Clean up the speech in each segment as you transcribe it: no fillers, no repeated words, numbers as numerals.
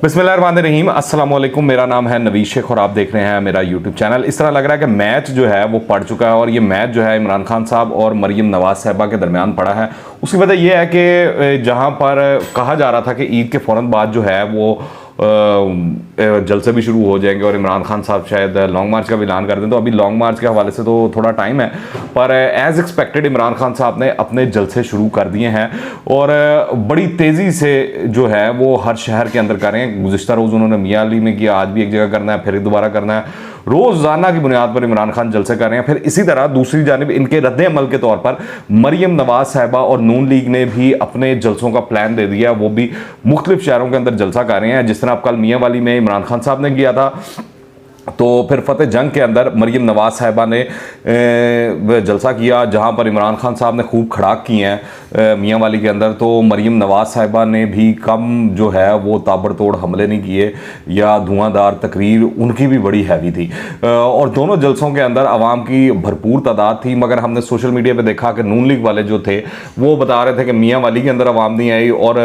बिस्मिल्लाहिर्रहमानिर्रहीम, अस्सलाम वालेकुम। मेरा नाम है नवीद शेख और आप देख रहे हैं मेरा यूट्यूब चैनल। इस तरह लग रहा है कि मैच जो है वो पड़ चुका है और ये मैच जो है इमरान खान साहब और मरीम नवाज साहिबा के दरमियान पड़ा है। उसकी वजह यह है कि जहां पर कहा जा रहा था कि ईद के फ़ौरन बाद जो है वो जलसे भी शुरू हो जाएंगे और इमरान खान साहब शायद लॉन्ग मार्च का भी ऐलान कर दें, तो अभी लॉन्ग मार्च के हवाले से तो थोड़ा टाइम है, पर एज़ एक्सपेक्टेड इमरान खान साहब ने अपने जलसे शुरू कर दिए हैं और बड़ी तेज़ी से जो है वो हर शहर के अंदर कर रहे हैं। गुज़िश्ता रोज़ उन्होंने मियाँ अली में किया, आज भी एक जगह करना है, फिर दोबारा करना है। रोज़ाना की बुनियाद पर इमरान खान जलसे कर रहे हैं। फिर इसी तरह दूसरी जानिब इनके रद्द अमल के तौर पर मरीम नवाज साहिबा और नून लीग ने भी अपने जलसों का प्लान दे दिया, वो भी मुख्तलिफ शहरों के अंदर जलसा कर रहे हैं। जिस तरह आप कल मियाँ वाली में इमरान खान साहब ने किया था, तो फिर फतेह जंग के अंदर मरीम नवाज साहिबा ने जलसा किया, जहां पर इमरान खान साहब ने खूब खड़ाक किए हैं मियाँ वाली के अंदर। तो मरीम नवाज साहिबा ने भी कम जो है वो ताबड़तोड़ हमले नहीं किए या धुआंधार तकरीर उनकी भी बड़ी हैवी थी और दोनों जलसों के अंदर आवाम की भरपूर तादाद थी। मगर हमने सोशल मीडिया पर देखा कि नून लीग वाले जो थे वो बता रहे थे कि मियाँ वाली के अंदर आवाम नहीं आई और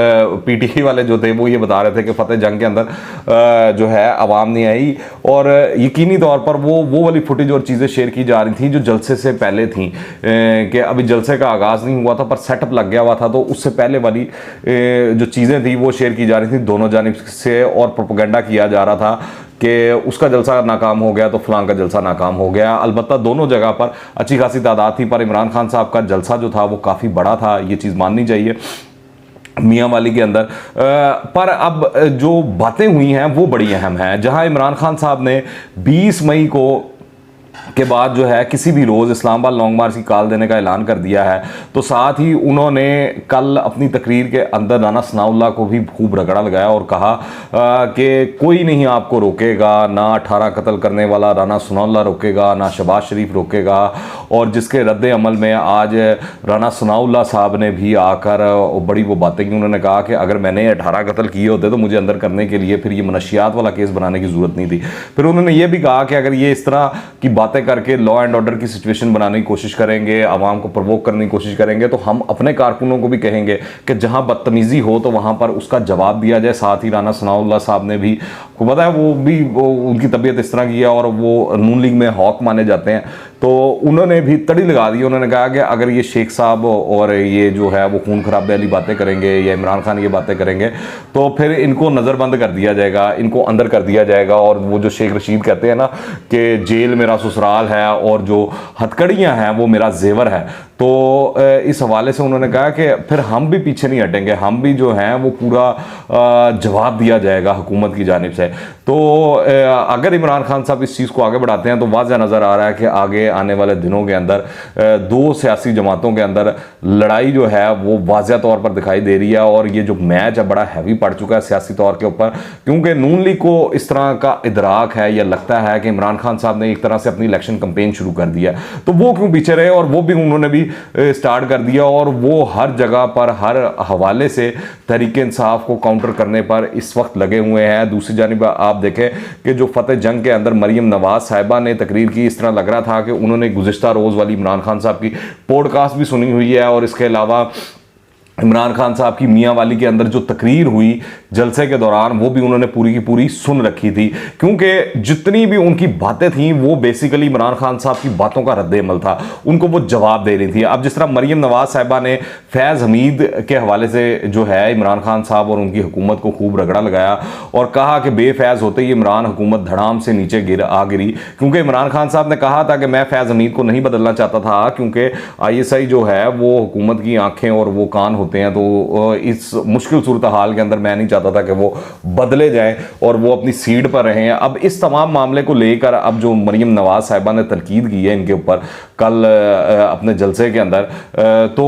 PTI वाले जो थे वो ये बता रहे थे कि फतेह जंग के अंदर जो है आवाम नहीं आई। और यकीनी तौर पर वो वाली फुटेज और चीज़ें शेयर की जा रही थी जो जलसे से पहले थी, कि अभी जलसे का आगाज़ नहीं हुआ था पर सेटअप लग गया हुआ था, तो उससे पहले वाली जो चीज़ें थी वो शेयर की जा रही थी दोनों जानिब से और प्रोपेगेंडा किया जा रहा था कि उसका जलसा नाकाम हो गया तो फलां का जलसा नाकाम हो गया। अलबत्ता दोनों जगह पर अच्छी खासी तादाद थी, पर इमरान खान साहब का जलसा जो था वो काफ़ी बड़ा था, ये चीज़ माननी चाहिए मियाँ वाली के अंदर। पर अब जो बातें हुई हैं वो बड़ी अहम हैं, जहां इमरान खान साहब ने 20 मई को के बाद जो है किसी भी रोज़ इस्लामाबाद लॉन्ग मार्च की कॉल देने का ऐलान कर दिया है। तो साथ ही उन्होंने कल अपनी तकरीर के अंदर राना सनाउल्लाह को भी खूब रगड़ा लगाया और कहा कि कोई नहीं आपको रोकेगा, ना 18 कत्ल करने वाला राना सनाउल्लाह रोकेगा, ना शहबाज शरीफ रोकेगा। और जिसके रद्द अमल में आज राना सनाउल्लाह साहब ने भी आकर बड़ी वो बातें की। उन्होंने कहा कि अगर मैंने 18 कत्ल किए होते तो मुझे अंदर करने के लिए फिर ये मनशियात वाला केस बनाने की ज़रूरत नहीं थी। फिर उन्होंने ये भी कहा कि अगर ये इस तरह की बातें करके लॉ एंड ऑर्डर की सिचुएशन बनाने की कोशिश करेंगे, आवाम को प्रवोक करने की कोशिश करेंगे, तो हम अपने कारकुनों को भी कहेंगे कि जहां बदतमीजी हो तो वहां पर उसका जवाब दिया जाए। साथ ही राना सनाउल्लाह साहब ने भी, आपको पता है वो उनकी तबीयत इस तरह की है और वो नून लीग में हॉक माने जाते हैं, तो उन्होंने भी तड़ी लगा दी। उन्होंने कहा कि अगर ये शेख साहब और ये जो है वो खून खराबे वाली बातें करेंगे या इमरान खान ये बातें करेंगे तो फिर इनको नज़रबंद कर दिया जाएगा, इनको अंदर कर दिया जाएगा। और वो जो शेख रशीद कहते हैं ना कि जेल मेरा ससुराल है और जो हथकड़ियाँ हैं वो मेरा जेवर है, तो इस हवाले से उन्होंने कहा कि फिर हम भी पीछे नहीं हटेंगे, हम भी जो हैं वो पूरा जवाब दिया जाएगा हुकूमत की जानिब से। तो अगर इमरान खान साहब इस चीज़ को आगे बढ़ाते हैं तो वाज़ह नज़र आ रहा है कि आगे आने वाले दिनों के अंदर दो सियासी जमातों के अंदर लड़ाई जो है वो वाज़ह तौर पर दिखाई दे रही है। और ये जो मैच है बड़ा हैवी पड़ चुका है सियासी तौर के ऊपर, क्योंकि नून लीग को इस तरह का इदराक है या लगता है कि इमरान खान साहब ने एक तरह से अपनी इलेक्शन कैंपेन शुरू कर दिया, तो वो क्यों पीछे रहे, और वो भी उन्होंने भी स्टार्ट कर दिया और वो हर जगह पर हर हवाले से तहरीक इंसाफ को काउंटर करने पर इस वक्त लगे हुए हैं। दूसरी जानिब आप देखें कि जो फतेह जंग के अंदर मरीम नवाज साहिबा ने तकरीर की, इस तरह लग रहा था कि उन्होंने गुज़िश्ता रोज़ वाली इमरान खान साहब की पॉडकास्ट भी सुनी हुई है और इसके अलावा इमरान खान साहब की मियाँ वाली के अंदर जो तकरीर हुई जलसे के दौरान वो भी उन्होंने पूरी की पूरी सुन रखी थी, क्योंकि जितनी भी उनकी बातें थीं वो बेसिकली इमरान खान साहब की बातों का रद्द अमल था, उनको वो जवाब दे रही थी। अब जिस तरह मरीम नवाज साहिबा ने फैज़ हमीद के हवाले से जो है इमरान खान साहब और उनकी हुकूमत को खूब रगड़ा लगाया और कहा कि बेफैज़ होते ही इमरान हुकूमत धड़ाम से नीचे गिरी, क्योंकि इमरान खान साहब ने कहा था कि मैं फैज़ हमीद को नहीं बदलना चाहता था, क्योंकि ISI जो है वो हुकूमत की आंखें और वो कान होते हैं, तो इस मुश्किल सूरत हाल के अंदर मैं नहीं चाहता था कि वो बदले जाएं और वो अपनी सीट पर रहें। अब इस तमाम मामले को लेकर अब जो मरीम नवाज साहिबा ने तनकीद की है इनके ऊपर कल अपने जलसे के अंदर, तो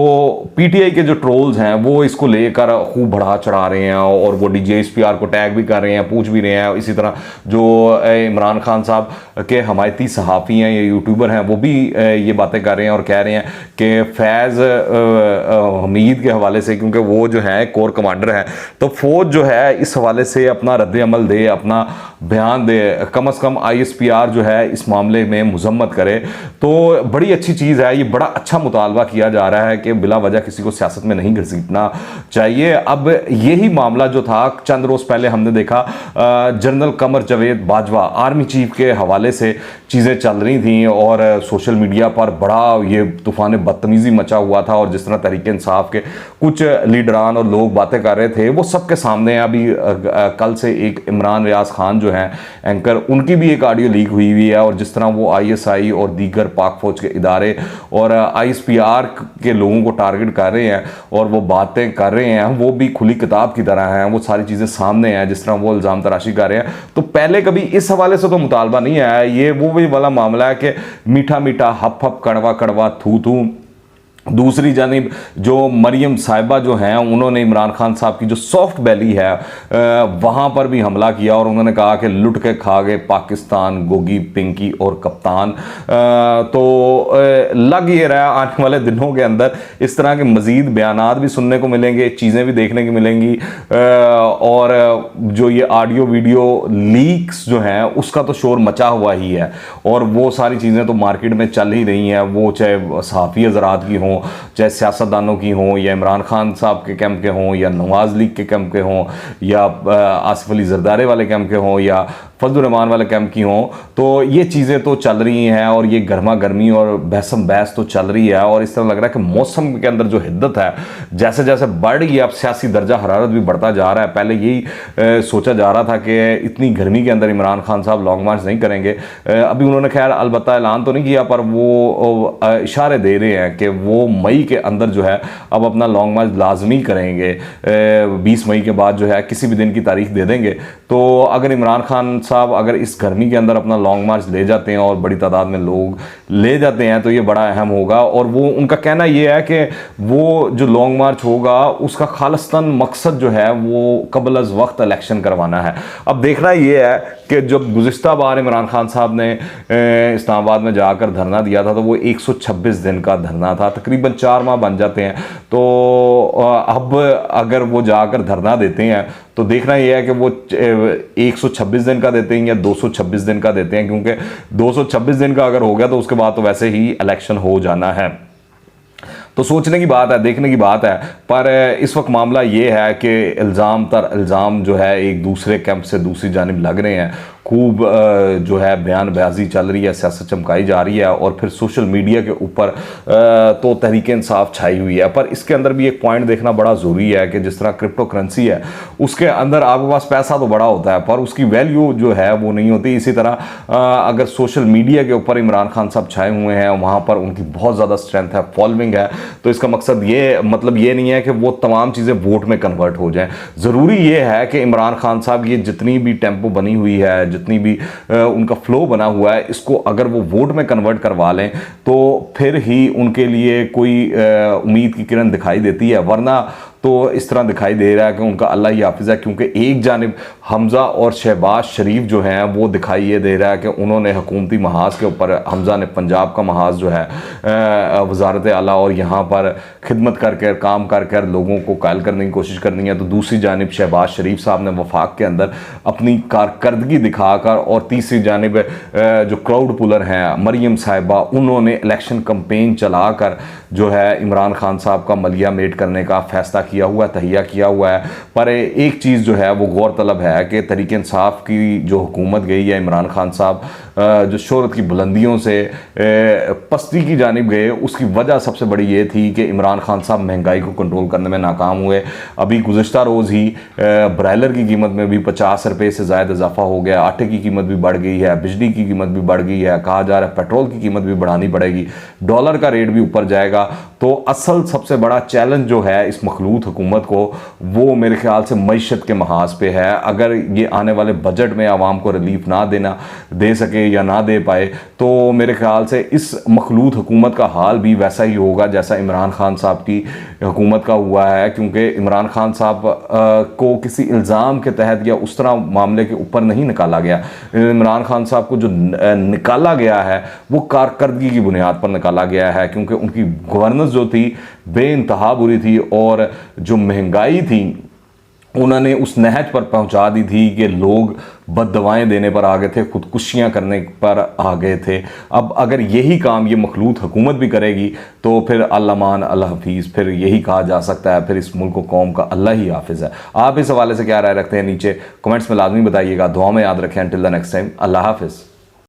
PTI के जो ट्रोल्स हैं वो इसको लेकर खूब बढ़ा चढ़ा रहे हैं और वो DGSPR को टैग भी कर रहे हैं, पूछ भी रहे हैं। इसी तरह जो इमरान खान साहब के हमायती सहाफ़ी हैं या यूट्यूबर हैं वो भी ये बातें कर रहे हैं और कह रहे हैं कि फैज़ हमीद के हवाले से, क्योंकि वो जो है कोर कमांडर है, तो फौज जो है इस हवाले से अपना रद्द अमल दे, अपना बयान दे, कम अज़ कम ISPR जो है इस मामले में मजम्मत करे। तो बड़ी बड़ी अच्छी चीज़ है, ये बड़ा अच्छा मुतालबा किया जा रहा है कि बिला वजह किसी को सियासत में नहीं घसीटना चाहिए। अब यही मामला जो था चंद रोज़ पहले हमने देखा, general Qamar Javed Bajwa army chief के हवाले से चीज़ें चल रही थी और सोशल मीडिया पर बड़ा ये तूफ़ान बदतमीज़ी मचा हुआ था, और जिस तरह तहरीक इंसाफ के कुछ लीडरान और लोग बातें कर रहे थे वो सबके सामने। अभी कल से एक इमरान रियाज खान जो हैं एंकर, उनकी भी एक ऑडियो लीक हुई है, और जिस तरह वो ISI और दीगर पाक फौज के इदारे और ISPR के लोगों को टारगेट कर रहे हैं और वो बातें कर रहे हैं, वो भी खुली किताब की तरह हैं, वो सारी चीज़ें सामने हैं, जिस तरह वो इल्ज़ाम तराशी कर रहे हैं। तो पहले कभी इस हवाले से तो मुतालबा नहीं आया, ये वो भी वाला मामला है कि मीठा मीठा हप हप कड़वा कड़वा थू थू। दूसरी जानिब जो मरियम साहिबा जो हैं, उन्होंने इमरान खान साहब की जो सॉफ्ट बैली है वहाँ पर भी हमला किया, और उन्होंने कहा कि लुट के खा गए पाकिस्तान गोगी पिंकी और कप्तान। तो लग ये रहा है आने वाले दिनों के अंदर इस तरह के मज़ीद बयानात भी सुनने को मिलेंगे, चीज़ें भी देखने को मिलेंगी, और जो ये ऑडियो वीडियो लीक्स जो हैं उसका तो शोर मचा हुआ ही है, और वो सारी चीज़ें तो मार्केट में चल ही रही हैं, वो चाहे सहाफ़ी हज़रात की हों, चाहे सियासतदानों की हों, या इमरान खान साहब के कैंप के हों, या नवाज लीग के कैंप के हों, या आसिफ अली जरदारी वाले कैंप के हों, या फजलुर रहमान वाले कैंप की हों। तो ये चीज़ें तो चल रही हैं, और ये गर्मा गर्मी और बहसम बहस तो चल रही है, और इस तरह लग रहा है कि मौसम के अंदर जो हिद्दत है जैसे जैसे बढ़ रही है, अब सियासी दर्जा हरारत भी बढ़ता जा रहा है। पहले यही सोचा जा रहा था कि इतनी गर्मी के अंदर इमरान खान साहब लॉन्ग मार्च नहीं करेंगे। अभी उन्होंने खैर अलबत्ता ऐलान तो नहीं किया, पर वो इशारे दे रहे हैं कि वो मई के अंदर जो है अब अपना लॉन्ग मार्च लाजमी करेंगे। 20 मई के बाद जो है किसी भी दिन की तारीख दे देंगे। तो अगर इमरान खान साहब अगर इस गर्मी के अंदर अपना लॉन्ग मार्च ले जाते हैं और बड़ी तादाद में लोग ले जाते हैं तो ये बड़ा अहम होगा। और वो उनका कहना ये है कि वो जो लॉन्ग मार्च होगा उसका खालिस्तान मकसद जो है वो कबल अज वक्त इलेक्शन करवाना है। अब देखना ये है कि जब गुज़िश्ता बार इमरान खान साहब ने इस्लामाबाद में जाकर धरना दिया था तो वो 126 दिन का धरना था, तकरीबन 4 माह बन जाते हैं। तो अब अगर वो जाकर धरना देते हैं तो देखना यह है कि वो 126 दिन का देते हैं या 226 दिन का देते हैं, क्योंकि 226 दिन का अगर हो गया तो उसके बाद तो वैसे ही इलेक्शन हो जाना है। तो सोचने की बात है, देखने की बात है। पर इस वक्त मामला ये है कि इल्ज़ाम तर इल्ज़ाम जो है एक दूसरे कैंप से दूसरी जानिब लग रहे हैं, खूब जो है बयानबाजी चल रही है, सियासत चमकाई जा रही है, और फिर सोशल मीडिया के ऊपर तो तहरीक इंसाफ छाई हुई है। पर इसके अंदर भी एक पॉइंट देखना बड़ा ज़रूरी है कि जिस तरह क्रिप्टो करेंसी है उसके अंदर आपके पास पैसा तो बड़ा होता है पर उसकी वैल्यू जो है वो नहीं होती। इसी तरह अगर सोशल मीडिया के ऊपर इमरान खान साहब छाए हुए हैं, वहाँ पर उनकी बहुत ज़्यादा स्ट्रेंथ है, फॉलोइंग है, तो इसका मकसद ये मतलब ये नहीं है कि वो तमाम चीज़ें वोट में कन्वर्ट हो जाएं। ज़रूरी ये है कि इमरान खान साहब ये जितनी भी टेम्पो बनी हुई है, जितनी भी उनका फ्लो बना हुआ है, इसको अगर वो वोट में कन्वर्ट करवा लें तो फिर ही उनके लिए कोई उम्मीद की किरण दिखाई देती है। वरना तो इस तरह दिखाई दे रहा है कि उनका अल्लाह ही हाफिज़ है, क्योंकि एक जानिब हमज़ा और शहबाज शरीफ जो हैं वो दिखाई ये दे रहा है कि उन्होंने हुकूमती महाज के ऊपर, हमज़ा ने पंजाब का महाज जो है वजारत आला और यहाँ पर खिदमत करके काम कर कर लोगों को कायल करने की कोशिश करनी है, तो दूसरी जानिब शहबाज शरीफ साहब ने वफाक के अंदर अपनी कारकर्दगी दिखाकर, और तीसरी जानिब जो क्राउड पुलर हैं मरियम साहिबा, उन्होंने इलेक्शन कंपेन चलाकर जो है इमरान खान साहब का मलिया मेट करने का फैसला किया हुआ, तहिया किया हुआ है। पर एक चीज़ जो है वो गौरतलब है कि तहरीक इंसाफ की जो हुकूमत गई है, इमरान खान साहब जो शोहरत की बुलंदियों से पस्ती की जानिब गए, उसकी वजह सबसे बड़ी ये थी कि इमरान खान साहब महंगाई को कंट्रोल करने में नाकाम हुए। अभी गुज़श्ता रोज़ ही ब्रायलर की कीमत में भी 50 रुपये से ज़्यादा इजाफा हो गया, आटे की कीमत भी बढ़ गई है, बिजली की कीमत भी बढ़ गई है, कहा जा रहा है पेट्रोल की कीमत भी बढ़ानी पड़ेगी, डॉलर का रेट भी ऊपर जाएगा। तो असल सबसे बड़ा चैलेंज जो है इस मखलूत हुकूमत को, वो मेरे ख्याल से मईशत के महाज पे है। अगर ये आने वाले बजट में आवाम को रिलीफ ना दे सके या ना दे पाए तो मेरे ख्याल से इस मखलूत हुकूमत का हाल भी वैसा ही होगा जैसा इमरान खान साहब की हुकूमत का हुआ है। क्योंकि इमरान खान साहब को किसी इल्ज़ाम के तहत या उस तरह मामले के ऊपर नहीं निकाला गया। इमरान खान साहब को जो निकाला गया है वो कारकर्दगी की बुनियाद पर निकाला गया है, क्योंकि उनकी गवर्नेंस जो थी बेइंतहा बुरी थी, और जो महंगाई थी उन्होंने उस नहज पर पहुंचा दी थी कि लोग बद्दवाएं देने पर आ गए थे, खुदकुशियां करने पर आ गए थे। अब अगर यही काम ये मखलूत हुकूमत भी करेगी तो फिर अल्लामान अल्लाह हफीज़, फिर यही कहा जा सकता है, फिर इस मुल्क को कौम का अल्लाह ही हाफिज़ है। आप इस हवाले से क्या राय रखते हैं नीचे कमेंट्स में लाजमी बताइएगा। दुआ में याद रखें। अनटिल द नेक्स्ट टाइम, अल्लाह हाफिज़।